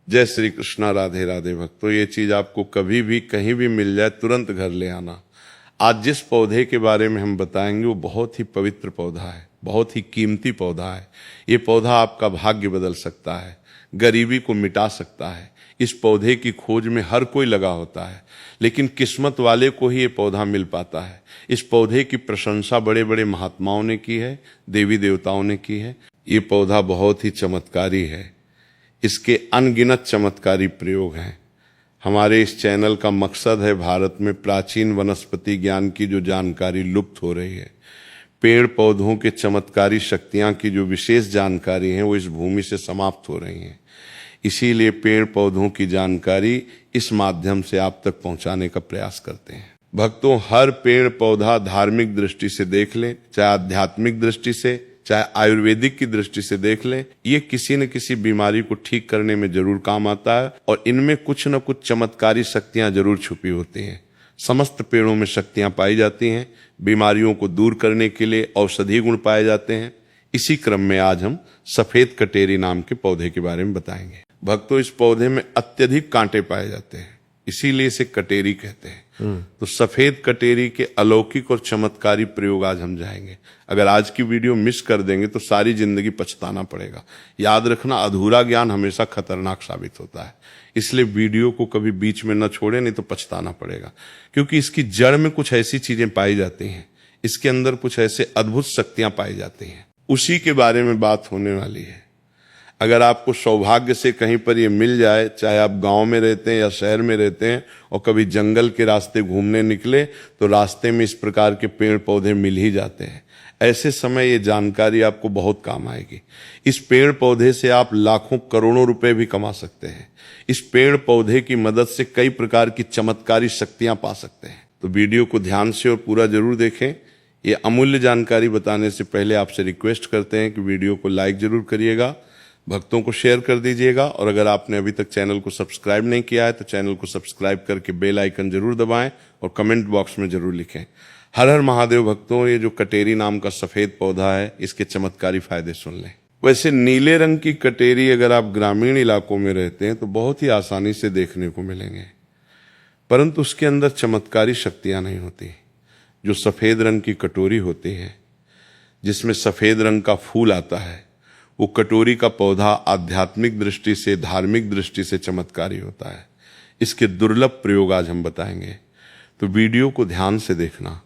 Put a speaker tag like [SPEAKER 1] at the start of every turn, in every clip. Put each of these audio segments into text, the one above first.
[SPEAKER 1] जय श्री कृष्णा, राधे राधे भक्तों। ये चीज आपको कभी भी कहीं भी मिल जाए तुरंत घर ले आना। आज जिस पौधे के बारे में हम बताएंगे वो बहुत ही पवित्र पौधा है, बहुत ही कीमती पौधा है। ये पौधा आपका भाग्य बदल सकता है, गरीबी को मिटा सकता है। इस पौधे की खोज में हर कोई लगा होता है, लेकिन किस्मत वाले को ही ये पौधा मिल पाता है। इस पौधे की प्रशंसा बड़े बड़े महात्माओं ने की है, देवी देवताओं ने की है। ये पौधा बहुत ही चमत्कारी है, इसके अनगिनत चमत्कारी प्रयोग हैं। हमारे इस चैनल का मकसद है भारत में प्राचीन वनस्पति ज्ञान की जो जानकारी लुप्त हो रही है, पेड़ पौधों के चमत्कारी शक्तियां की जो विशेष जानकारी है वो इस भूमि से समाप्त हो रही हैं। इसीलिए पेड़ पौधों की जानकारी इस माध्यम से आप तक पहुंचाने का प्रयास करते हैं। भक्तों, हर पेड़ पौधा धार्मिक दृष्टि से देख लें, चाहे आध्यात्मिक दृष्टि से, चाहे आयुर्वेदिक की दृष्टि से देख लें, ये किसी न किसी बीमारी को ठीक करने में जरूर काम आता है और इनमें कुछ न कुछ चमत्कारी शक्तियां जरूर छुपी होती हैं। समस्त पेड़ों में शक्तियां पाई जाती हैं, बीमारियों को दूर करने के लिए औषधि गुण पाए जाते हैं। इसी क्रम में आज हम सफेद कटेरी नाम के पौधे के बारे में बताएंगे। भक्तों, इस पौधे में अत्यधिक कांटे पाए जाते हैं, इसीलिए इसे कटेरी कहते हैं। तो सफेद कटेरी के अलौकिक और चमत्कारी प्रयोग आज हम जाएंगे। अगर आज की वीडियो मिस कर देंगे तो सारी जिंदगी पछताना पड़ेगा। याद रखना, अधूरा ज्ञान हमेशा खतरनाक साबित होता है, इसलिए वीडियो को कभी बीच में न छोड़े, नहीं तो पछताना पड़ेगा। क्योंकि इसकी जड़ में कुछ ऐसी चीजें पाई जाती हैं, इसके अंदर कुछ ऐसे अद्भुत शक्तियां पाई जाती हैं, उसी के बारे में बात होने वाली है। अगर आपको सौभाग्य से कहीं पर ये मिल जाए, चाहे आप गांव में रहते हैं या शहर में रहते हैं और कभी जंगल के रास्ते घूमने निकले तो रास्ते में इस प्रकार के पेड़ पौधे मिल ही जाते हैं। ऐसे समय ये जानकारी आपको बहुत काम आएगी। इस पेड़ पौधे से आप लाखों करोड़ों रुपए भी कमा सकते हैं। इस पेड़ पौधे की मदद से कई प्रकार की चमत्कारी शक्तियां पा सकते हैं। तो वीडियो को ध्यान से और पूरा जरूर देखें। ये अमूल्य जानकारी बताने से पहले आपसे रिक्वेस्ट करते हैं कि वीडियो को लाइक जरूर करिएगा, भक्तों को शेयर कर दीजिएगा, और अगर आपने अभी तक चैनल को सब्सक्राइब नहीं किया है तो चैनल को सब्सक्राइब करके बेल आइकन जरूर दबाएं और कमेंट बॉक्स में जरूर लिखें। हर हर महादेव भक्तों, ये जो कटेरी नाम का सफेद पौधा है, इसके चमत्कारी फायदे सुन लें। वैसे नीले रंग की कटेरी अगर आप ग्रामीण इलाकों में रहते हैं तो बहुत ही आसानी से देखने को मिलेंगे, परंतु उसके अंदर चमत्कारी शक्तियां नहीं होती। जो सफेद रंग की कटोरी होती है, जिसमें सफेद रंग का फूल आता है, वो कटोरी का पौधा आध्यात्मिक दृष्टि से, धार्मिक दृष्टि से चमत्कारी होता है। इसके दुर्लभ प्रयोग आज हम बताएंगे, तो वीडियो को ध्यान से देखना।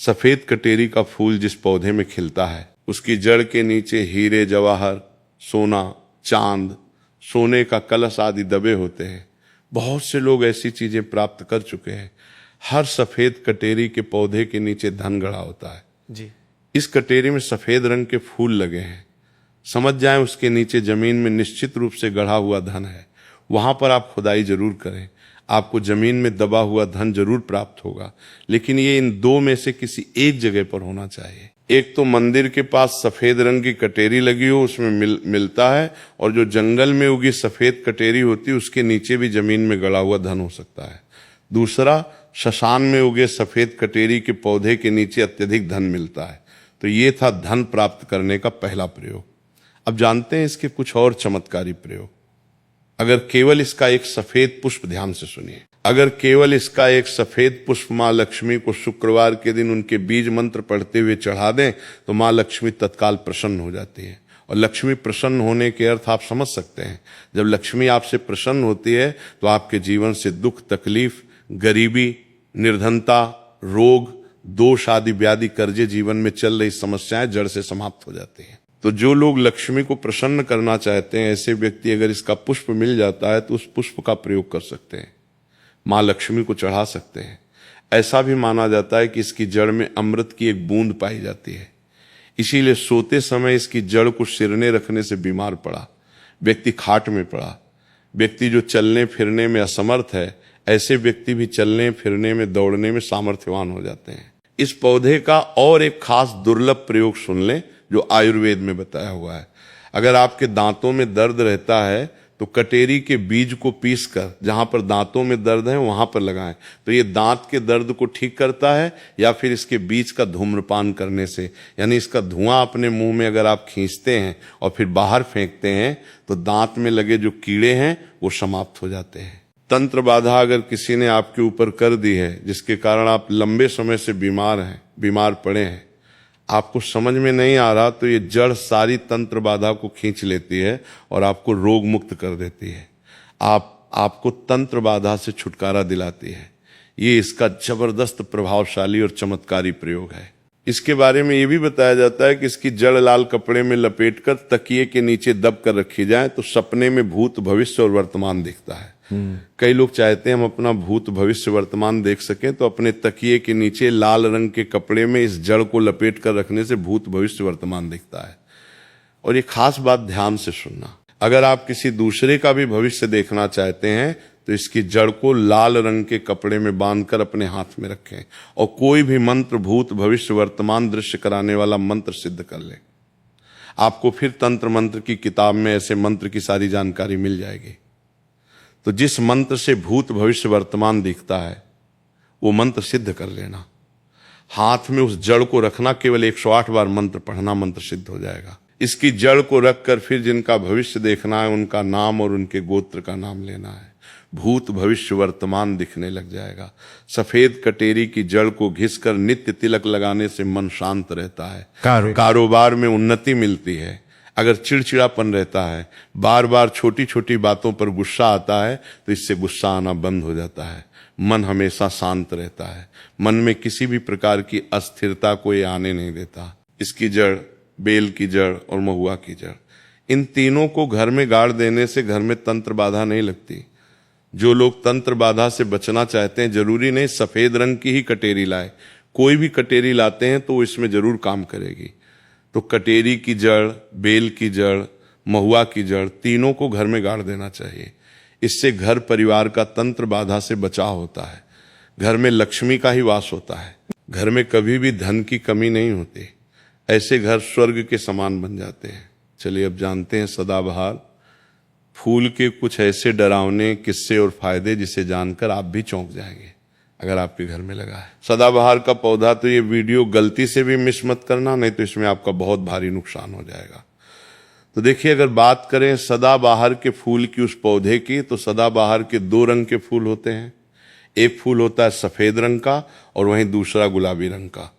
[SPEAKER 1] सफेद कटेरी का फूल जिस पौधे में खिलता है, उसकी जड़ के नीचे हीरे जवाहर, सोना, चांद, सोने का कलश आदि दबे होते हैं। बहुत से लोग ऐसी चीजें प्राप्त कर चुके हैं। हर सफेद कटेरी के पौधे के नीचे धन गड़ा होता है जी। इस कटेरी में सफेद रंग के फूल लगे हैं, समझ जाएं उसके नीचे जमीन में निश्चित रूप से गढ़ा हुआ धन है। वहां पर आप खुदाई जरूर करें, आपको जमीन में दबा हुआ धन जरूर प्राप्त होगा, लेकिन ये इन दो में से किसी एक जगह पर होना चाहिए। एक तो मंदिर के पास सफेद रंग की कटेरी लगी हो, उसमें मिलता है, और जो जंगल में उगी सफेद कटेरी होती है उसके नीचे भी जमीन में गड़ा हुआ धन हो सकता है। दूसरा, शशान में उगे सफेद कटेरी के पौधे के नीचे अत्यधिक धन मिलता है। तो ये था धन प्राप्त करने का पहला प्रयोग। अब जानते हैं इसके कुछ और चमत्कारी प्रयोग। अगर केवल इसका एक सफेद पुष्प, ध्यान से सुनिए, अगर केवल इसका एक सफेद पुष्प माँ लक्ष्मी को शुक्रवार के दिन उनके बीज मंत्र पढ़ते हुए चढ़ा दें तो माँ लक्ष्मी तत्काल प्रसन्न हो जाती है। और लक्ष्मी प्रसन्न होने के अर्थ आप समझ सकते हैं। जब लक्ष्मी आपसे प्रसन्न होती है तो आपके जीवन से दुख, तकलीफ, गरीबी, निर्धनता, रोग, दोष आदि व्याधि, कर्जे, जीवन में चल रही समस्याएं जड़ से समाप्त हो जाती हैं। तो जो लोग लक्ष्मी को प्रसन्न करना चाहते हैं, ऐसे व्यक्ति अगर इसका पुष्प मिल जाता है तो उस पुष्प का प्रयोग कर सकते हैं, माँ लक्ष्मी को चढ़ा सकते हैं। ऐसा भी माना जाता है कि इसकी जड़ में अमृत की एक बूंद पाई जाती है। इसीलिए सोते समय इसकी जड़ को सिरने रखने से बीमार पड़ा व्यक्ति खाट में पड़ा, व्यक्ति जो चलने फिरने में असमर्थ है, ऐसे व्यक्ति भी चलने फिरने में, दौड़ने में सामर्थ्यवान हो जाते हैं। इस पौधे का और एक खास दुर्लभ प्रयोग सुन लें जो आयुर्वेद में बताया हुआ है। अगर आपके दांतों में दर्द रहता है तो कटेरी के बीज को पीसकर जहां पर दांतों में दर्द है वहां पर लगाएं, तो ये दांत के दर्द को ठीक करता है। या फिर इसके बीज का धूम्रपान करने से, यानी इसका धुआं अपने मुंह में अगर आप खींचते हैं और फिर बाहर फेंकते हैं तो दांत में लगे जो कीड़े हैं वो समाप्त हो जाते हैं। तंत्र बाधा अगर किसी ने आपके ऊपर कर दी है जिसके कारण आप लंबे समय से बीमार पड़े हैं, आपको समझ में नहीं आ रहा, तो ये जड़ सारी तंत्र बाधा को खींच लेती है और आपको रोग मुक्त कर देती है। आपको तंत्र बाधा से छुटकारा दिलाती है। ये इसका जबरदस्त प्रभावशाली और चमत्कारी प्रयोग है। इसके बारे में ये भी बताया जाता है कि इसकी जड़ लाल कपड़े में लपेटकर तकिए के नीचे दब कर रखी जाए तो सपने में भूत भविष्य और वर्तमान दिखता है। कई लोग चाहते हैं हम अपना भूत भविष्य वर्तमान देख सकें, तो अपने तकिए के नीचे लाल रंग के कपड़े में इस जड़ को लपेट कर रखने से भूत भविष्य वर्तमान दिखता है। और ये खास बात ध्यान से सुनना, अगर आप किसी दूसरे का भी भविष्य देखना चाहते हैं तो इसकी जड़ को लाल रंग के कपड़े में बांधकर अपने हाथ में रखें और कोई भी मंत्र भूत भविष्य वर्तमान दृश्य कराने वाला मंत्र सिद्ध कर लें। आपको फिर तंत्र मंत्र की किताब में ऐसे मंत्र की सारी जानकारी मिल जाएगी। तो जिस मंत्र से भूत भविष्य वर्तमान दिखता है वो मंत्र सिद्ध कर लेना। हाथ में उस जड़ को रखना, केवल 108 बार मंत्र पढ़ना, मंत्र सिद्ध हो जाएगा। इसकी जड़ को रखकर फिर जिनका भविष्य देखना है उनका नाम और उनके गोत्र का नाम लेना है। भूत भविष्य वर्तमान दिखने लग जाएगा। सफेद कटेरी की जड़ को घिसकर नित्य तिलक लगाने से मन शांत रहता है, कारोबार में उन्नति मिलती है। अगर चिड़चिड़ापन रहता है, बार बार छोटी छोटी बातों पर गुस्सा आता है, तो इससे गुस्सा आना बंद हो जाता है। मन हमेशा शांत रहता है। मन में किसी भी प्रकार की अस्थिरता को ये आने नहीं देता। इसकी जड़, बेल की जड़ और महुआ की जड़, इन तीनों को घर में गाड़ देने से घर में तंत्र बाधा नहीं लगती। जो लोग तंत्र बाधा से बचना चाहते हैं, जरूरी नहीं सफेद रंग की ही कटेरी लाए, कोई भी कटेरी लाते हैं तो वो इसमें जरूर काम करेगी। तो कटेरी की जड़, बेल की जड़, महुआ की जड़, तीनों को घर में गाड़ देना चाहिए। इससे घर परिवार का तंत्र बाधा से बचाव होता है। घर में लक्ष्मी का ही वास होता है। घर में कभी भी धन की कमी नहीं होती। ऐसे घर स्वर्ग के समान बन जाते हैं। चलिए अब जानते हैं सदाबहार फूल के कुछ ऐसे डरावने किस्से और फायदे जिसे जानकर आप भी चौंक जाएंगे अगर आपके घर में लगा है। सदाबहार का पौधा, तो ये वीडियो गलती से भी मिस मत करना, नहीं तो इसमें आपका बहुत भारी नुकसान हो जाएगा। तो देखिए, अगर बात करें सदाबहार के फूल की, उस पौधे की, तो सदाबहार के 2 रंग के फूल होते हैं। एक फूल होता है सफेद रंग का और वहीं दूसरा गुलाबी रंग का।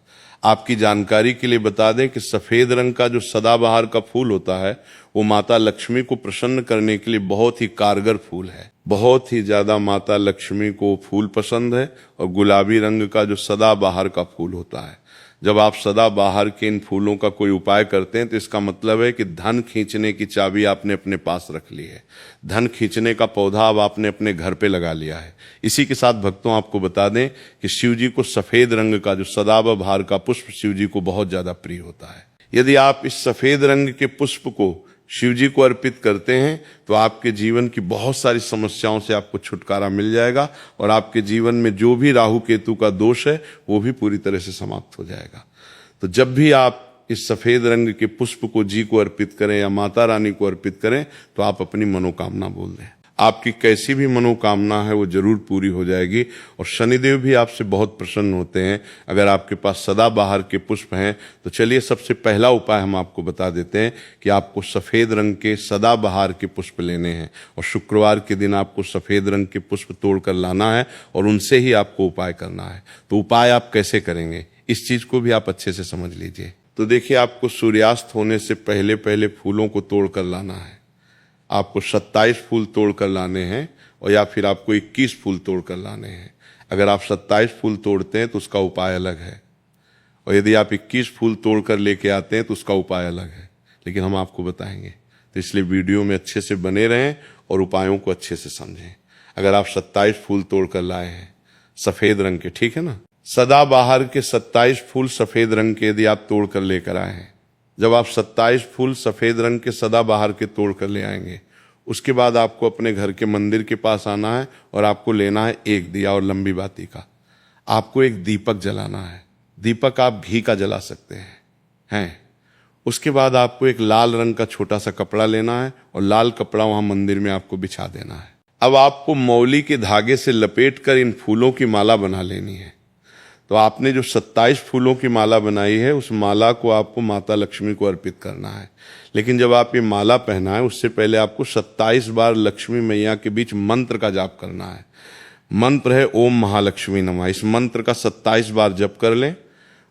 [SPEAKER 1] आपकी जानकारी के लिए बता दें कि सफेद रंग का जो सदाबहार का फूल होता है वो माता लक्ष्मी को प्रसन्न करने के लिए बहुत ही कारगर फूल है। बहुत ही ज्यादा माता लक्ष्मी को फूल पसंद है। और गुलाबी रंग का जो सदाबहार का फूल होता है, जब आप सदाबहार के इन फूलों का कोई उपाय करते हैं तो इसका मतलब है कि धन खींचने की चाबी आपने अपने पास रख ली है। धन खींचने का पौधा अब आपने अपने घर पे लगा लिया है। इसी के साथ भक्तों आपको बता दें कि शिव जी को सफेद रंग का जो सदाबहार का पुष्प शिव जी को बहुत ज्यादा प्रिय होता है। यदि आप इस सफेद रंग के पुष्प को शिव जी को अर्पित करते हैं तो आपके जीवन की बहुत सारी समस्याओं से आपको छुटकारा मिल जाएगा और आपके जीवन में जो भी राहु केतु का दोष है वो भी पूरी तरह से समाप्त हो जाएगा। तो जब भी आप इस सफेद रंग के पुष्प को जी को अर्पित करें या माता रानी को अर्पित करें तो आप अपनी मनोकामना बोल दें। आपकी कैसी भी मनोकामना है वो जरूर पूरी हो जाएगी और शनिदेव भी आपसे बहुत प्रसन्न होते हैं अगर आपके पास सदाबहार के पुष्प हैं। तो चलिए सबसे पहला उपाय हम आपको बता देते हैं कि आपको सफेद रंग के सदाबहार के पुष्प लेने हैं और शुक्रवार के दिन आपको सफेद रंग के पुष्प तोड़कर लाना है और उनसे ही आपको उपाय करना है। तो उपाय आप कैसे करेंगे इस चीज को भी आप अच्छे से समझ लीजिए। तो देखिए, आपको सूर्यास्त होने से पहले पहले फूलों को तोड़कर लाना है। आपको 27 फूल तोड़कर लाने हैं और या फिर आपको 21 फूल तोड़कर लाने हैं। अगर आप 27 फूल तोड़ते हैं तो उसका उपाय अलग है और यदि आप 21 फूल तोड़कर लेके आते हैं तो उसका उपाय अलग है, लेकिन हम आपको बताएंगे। तो इसलिए वीडियो में अच्छे से बने रहें और उपायों को अच्छे से समझें। अगर आप 27 फूल तोड़कर लाए हैं सफेद रंग के, ठीक है ना, सदाबहार के 27 फूल सफेद रंग के यदि आप तोड़कर लेकर आए हैं, जब आप 27 फूल सफेद रंग के सदाबहार के तोड़ कर ले आएंगे, उसके बाद आपको अपने घर के मंदिर के पास आना है और आपको लेना है एक दिया और लंबी बाती का। आपको एक दीपक जलाना है। दीपक आप घी का जला सकते हैं। उसके बाद आपको एक लाल रंग का छोटा सा कपड़ा लेना है और लाल कपड़ा वहां मंदिर में आपको बिछा देना है। अब आपको मौली के धागे से लपेट कर इन फूलों की माला बना लेनी है। तो आपने जो 27 फूलों की माला बनाई है, उस माला को आपको माता लक्ष्मी को अर्पित करना है। लेकिन जब आप ये माला पहनाएं, उससे पहले आपको 27 बार लक्ष्मी मैया के बीच मंत्र का जाप करना है। मंत्र है ओम महालक्ष्मी नमः। इस मंत्र का 27 बार जप कर लें।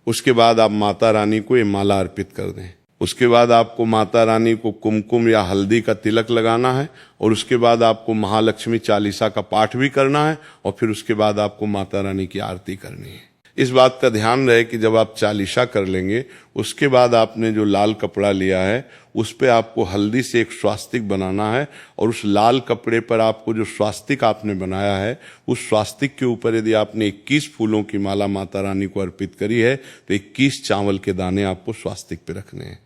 [SPEAKER 1] उसके बाद आप माता रानी को ये माला अर्पित कर दें। उसके बाद आपको माता रानी को कुमकुम या हल्दी का तिलक लगाना है और उसके बाद आपको महालक्ष्मी चालीसा का पाठ भी करना है और फिर उसके बाद आपको माता रानी की आरती करनी है। इस बात का ध्यान रहे कि जब आप चालीसा कर लेंगे, उसके बाद आपने जो लाल कपड़ा लिया है उस पे आपको हल्दी से एक स्वास्तिक बनाना है और उस लाल कपड़े पर आपको जो स्वास्तिक आपने बनाया है, उस स्वास्तिक के ऊपर यदि आपने 21 फूलों की माला माता रानी को अर्पित करी है तो 21 चावल के दाने आपको स्वास्तिक पे रखने हैं।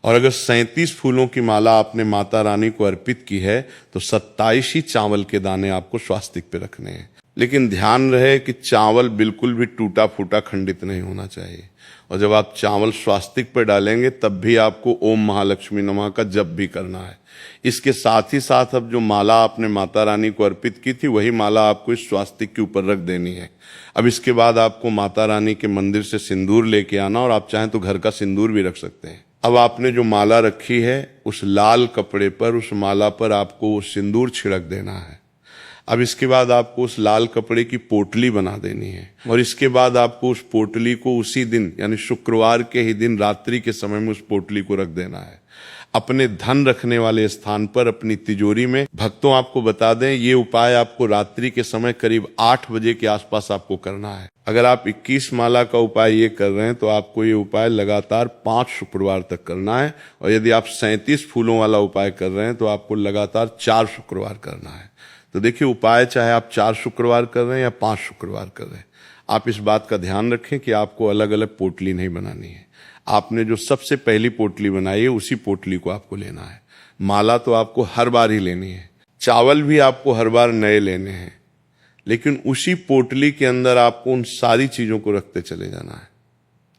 [SPEAKER 1] और अगर 37 फूलों की माला आपने माता रानी को अर्पित की है तो 27 ही चावल के दाने आपको स्वास्तिक पे रखने हैं। लेकिन ध्यान रहे कि चावल बिल्कुल भी टूटा फूटा खंडित नहीं होना चाहिए। और जब आप चावल स्वास्तिक पर डालेंगे तब भी आपको ओम महालक्ष्मी नमः का जप भी करना है। इसके साथ ही साथ अब जो माला आपने माता रानी को अर्पित की थी, वही माला आपको इस स्वास्तिक के ऊपर रख देनी है। अब इसके बाद आपको माता रानी के मंदिर से सिंदूर लेके आना और आप चाहें तो घर का सिंदूर भी रख सकते हैं। अब आपने जो माला रखी है, उस लाल कपड़े पर, उस माला पर आपको वो सिंदूर छिड़क देना है। अब इसके बाद आपको उस लाल कपड़े की पोटली बना देनी है और इसके बाद आपको उस पोटली को उसी दिन यानी शुक्रवार के ही दिन रात्रि के समय में उस पोटली को रख देना है अपने धन रखने वाले स्थान पर, अपनी तिजोरी में। भक्तों, आपको बता दें, ये उपाय आपको रात्रि के समय करीब 8 बजे के आसपास आपको करना है। अगर आप 21 माला का उपाय ये कर रहे हैं तो आपको ये उपाय लगातार 5 शुक्रवार तक करना है और यदि आप 37 फूलों वाला उपाय कर रहे हैं तो आपको लगातार 4 शुक्रवार करना है। तो देखिए, उपाय चाहे आप 4 शुक्रवार कर रहे हैं या 5 शुक्रवार कर रहे हैं, आप इस बात का ध्यान रखें कि आपको अलग अलग पोटली नहीं बनानी है। आपने जो सबसे पहली पोटली बनाई है उसी पोटली को आपको लेना है। माला तो आपको हर बार ही लेनी है, चावल भी आपको हर बार नए लेने हैं, लेकिन उसी पोटली के अंदर आपको उन सारी चीजों को रखते चले जाना है।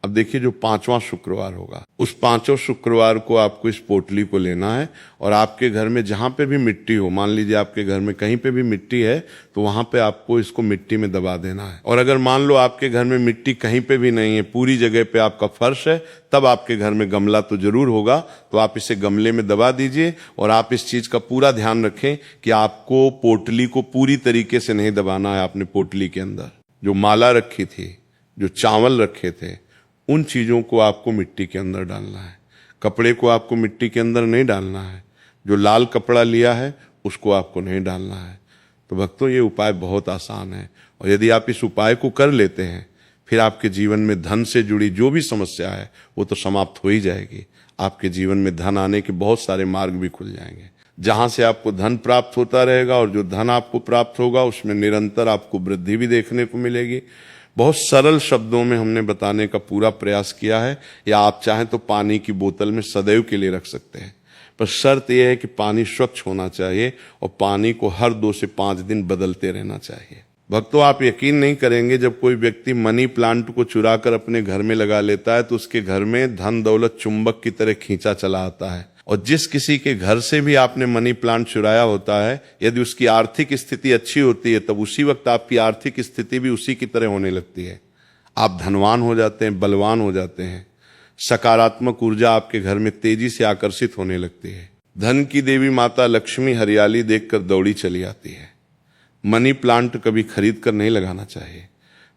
[SPEAKER 1] अब देखिए, जो 5वां शुक्रवार होगा, उस 5वें शुक्रवार को आपको इस पोटली को लेना है और आपके घर में जहां पे भी मिट्टी हो, मान लीजिए आपके घर में कहीं पे भी मिट्टी है तो वहां पे आपको इसको मिट्टी में दबा देना है। और अगर मान लो आपके घर में मिट्टी कहीं पे भी नहीं है, पूरी जगह पे आपका फर्श है, तब आपके घर में गमला तो जरूर होगा, तो आप इसे गमले में दबा दीजिए। और आप इस चीज का पूरा ध्यान रखें कि आपको पोटली को पूरी तरीके से नहीं दबाना है। आपने पोटली के अंदर जो माला रखी थी, जो चावल रखे थे, उन चीजों को आपको मिट्टी के अंदर डालना है। कपड़े को आपको मिट्टी के अंदर नहीं डालना है। जो लाल कपड़ा लिया है उसको आपको नहीं डालना है। तो भक्तों, ये उपाय बहुत आसान है और यदि आप इस उपाय को कर लेते हैं, फिर आपके जीवन में धन से जुड़ी जो भी समस्या है वो तो समाप्त हो ही जाएगी। आपके जीवन में धन आने के बहुत सारे मार्ग भी खुल जाएंगे, जहां से आपको धन प्राप्त होता रहेगा और जो धन आपको प्राप्त होगा उसमें निरंतर आपको वृद्धि भी देखने को मिलेगी। बहुत सरल शब्दों में हमने बताने का पूरा प्रयास किया है, या आप चाहें तो पानी की बोतल में सदैव के लिए रख सकते हैं, पर शर्त यह है कि पानी स्वच्छ होना चाहिए और पानी को हर 2 से 5 दिन बदलते रहना चाहिए। भक्तों, आप यकीन नहीं करेंगे, जब कोई व्यक्ति मनी प्लांट को चुरा कर अपने घर में लगा लेता है तो उसके घर में धन दौलत चुंबक की तरह खींचा चला आता है। और जिस किसी के घर से भी आपने मनी प्लांट चुराया होता है, यदि उसकी आर्थिक स्थिति अच्छी होती है तब उसी वक्त आपकी आर्थिक स्थिति भी उसी की तरह होने लगती है। आप धनवान हो जाते हैं, बलवान हो जाते हैं, सकारात्मक ऊर्जा आपके घर में तेजी से आकर्षित होने लगती है। धन की देवी माता लक्ष्मी हरियाली देखकर दौड़ी चली आती है। मनी प्लांट कभी खरीद कर नहीं लगाना चाहिए।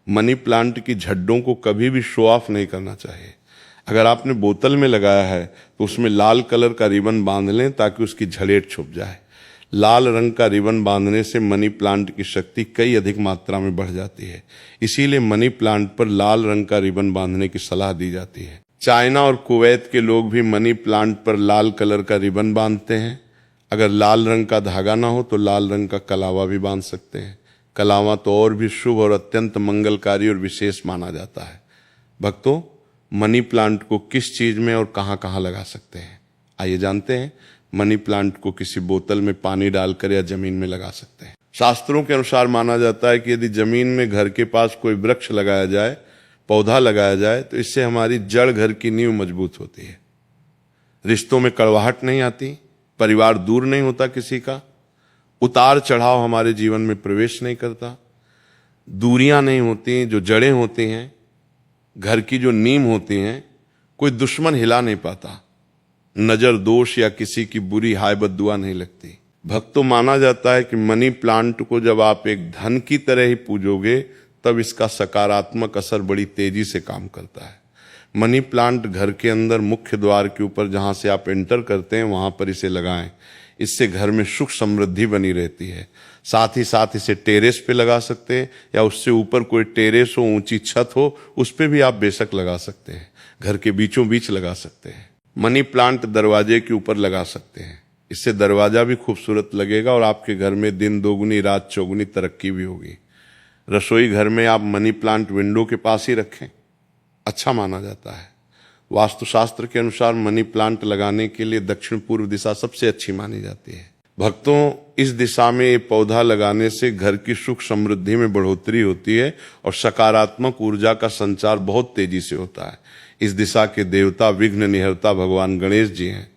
[SPEAKER 1] मनी प्लांट की झड्डों को कभी भी शो ऑफ नहीं करना चाहिए। अगर आपने बोतल में लगाया है तो उसमें लाल कलर का रिबन बांध लें ताकि उसकी झड़ेट छुप जाए। लाल रंग का रिबन बांधने से मनी प्लांट की शक्ति कई अधिक मात्रा में बढ़ जाती है। इसीलिए मनी प्लांट पर लाल रंग का रिबन बांधने की सलाह दी जाती है। चाइना और कुवैत के लोग भी मनी प्लांट पर लाल कलर का रिबन बांधते हैं। अगर लाल रंग का धागा ना हो तो लाल रंग का कलावा भी बांध सकते हैं। कलावा तो और भी शुभ और अत्यंत मंगलकारी और विशेष माना जाता है। भक्तों, मनी प्लांट को किस चीज में और कहां कहां लगा सकते हैं, आइए जानते हैं। मनी प्लांट को किसी बोतल में पानी डालकर या जमीन में लगा सकते हैं। शास्त्रों के अनुसार माना जाता है कि यदि जमीन में घर के पास कोई वृक्ष लगाया जाए, पौधा लगाया जाए, तो इससे हमारी जड़ घर की नींव मजबूत होती है। रिश्तों में कड़वाहट नहीं आती, परिवार दूर नहीं होता किसी का, उतार चढ़ाव हमारे जीवन में प्रवेश नहीं करता, दूरियां नहीं होती, जो जड़ें होती हैं, घर की जो नींव होती हैं, कोई दुश्मन हिला नहीं पाता, नजर दोष या किसी की बुरी हाय बद्दुआ नहीं लगती। भक्तों माना जाता है कि मनी प्लांट को जब आप एक धन की तरह ही पूजोगे तब इसका सकारात्मक असर बड़ी तेजी से काम करता है। मनी प्लांट घर के अंदर मुख्य द्वार के ऊपर जहां से आप एंटर करते हैं वहां पर इसे लगाएं। इससे घर में सुख समृद्धि बनी रहती है। साथ ही साथ इसे टेरेस पे लगा सकते हैं या उससे ऊपर कोई टेरेस हो, ऊंची छत हो, उस पे भी आप बेशक लगा सकते हैं। घर के बीचों बीच लगा सकते हैं। मनी प्लांट दरवाजे के ऊपर लगा सकते हैं। इससे दरवाजा भी खूबसूरत लगेगा और आपके घर में दिन दोगुनी रात चौगुनी तरक्की भी होगी। रसोई घर में आप मनी प्लांट विंडो के पास ही रखें, अच्छा माना जाता है। वास्तुशास्त्र के अनुसार मनी प्लांट लगाने के लिए दक्षिण पूर्व दिशा सबसे अच्छी मानी जाती है। भक्तों, इस दिशा में ये पौधा लगाने से घर की सुख समृद्धि में बढ़ोतरी होती है और सकारात्मक ऊर्जा का संचार बहुत तेजी से होता है। इस दिशा के देवता विघ्न निहरता भगवान गणेश जी हैं,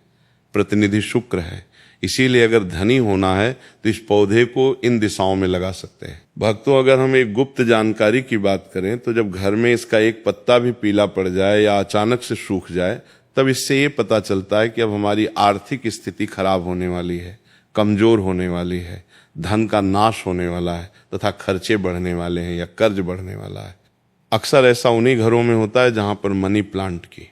[SPEAKER 1] प्रतिनिधि शुक्र है। इसीलिए अगर धनी होना है तो इस पौधे को इन दिशाओं में लगा सकते हैं। भक्तों, अगर हम एक गुप्त जानकारी की बात करें तो जब घर में इसका एक पत्ता भी पीला पड़ जाए या अचानक से सूख जाए तब इससे ये पता चलता है कि अब हमारी आर्थिक स्थिति खराब होने वाली है, कमजोर होने वाली है, धन का नाश होने वाला है तथा खर्चे बढ़ने वाले हैं या कर्ज बढ़ने वाला है। अक्सर ऐसा उन्हीं घरों में होता है जहां पर मनी प्लांट की